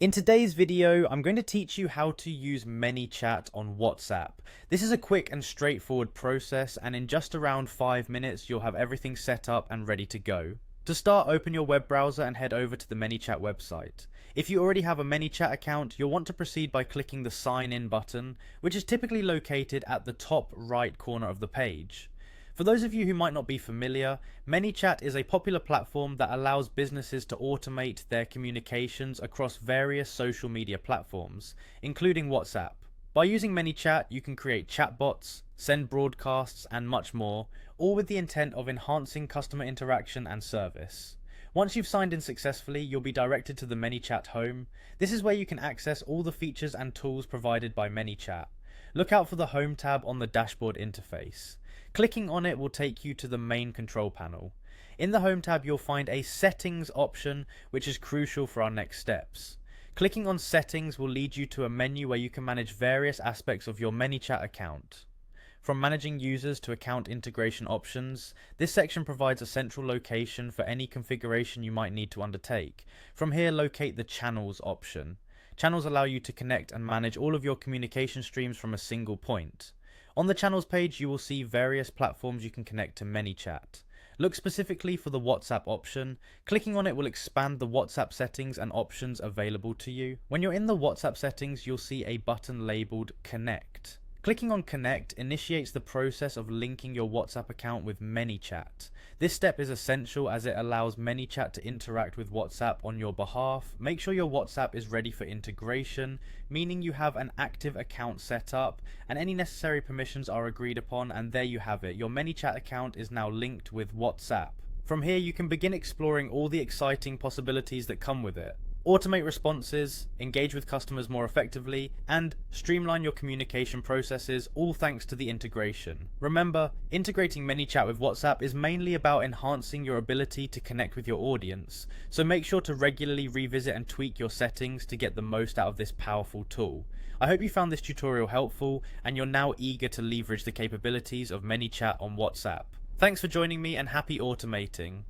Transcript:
In today's video, I'm going to teach you how to use Manychat on WhatsApp. This is a quick and straightforward process, and in just around 5 minutes, you'll have everything set up and ready to go. To start, open your web browser and head over to the Manychat website. If you already have a Manychat account, you'll want to proceed by clicking the Sign In button, which is typically located at the top right corner of the page. For those of you who might not be familiar, Manychat is a popular platform that allows businesses to automate their communications across various social media platforms, including WhatsApp. By using Manychat, you can create chatbots, send broadcasts, and much more, all with the intent of enhancing customer interaction and service. Once you've signed in successfully, you'll be directed to the Manychat home. This is where you can access all the features and tools provided by Manychat. Look out for the Home tab on the dashboard interface. Clicking on it will take you to the main control panel. In the Home tab, you'll find a Settings option, which is crucial for our next steps. Clicking on Settings will lead you to a menu where you can manage various aspects of your Manychat account. From managing users to account integration options, this section provides a central location for any configuration you might need to undertake. From here, locate the Channels option. Channels allow you to connect and manage all of your communication streams from a single point. On the Channels page, you will see various platforms you can connect to Manychat. Look specifically for the WhatsApp option. Clicking on it will expand the WhatsApp settings and options available to you. When you're in the WhatsApp settings, you'll see a button labeled Connect. Clicking on Connect initiates the process of linking your WhatsApp account with Manychat. This step is essential as it allows Manychat to interact with WhatsApp on your behalf. Make sure your WhatsApp is ready for integration, meaning you have an active account set up and any necessary permissions are agreed upon, and there you have it. Your Manychat account is now linked with WhatsApp. From here, you can begin exploring all the exciting possibilities that come with it. Automate responses, engage with customers more effectively, and streamline your communication processes, all thanks to the integration. Remember, integrating Manychat with WhatsApp is mainly about enhancing your ability to connect with your audience, so make sure to regularly revisit and tweak your settings to get the most out of this powerful tool. I hope you found this tutorial helpful, and you're now eager to leverage the capabilities of Manychat on WhatsApp. Thanks for joining me, and happy automating.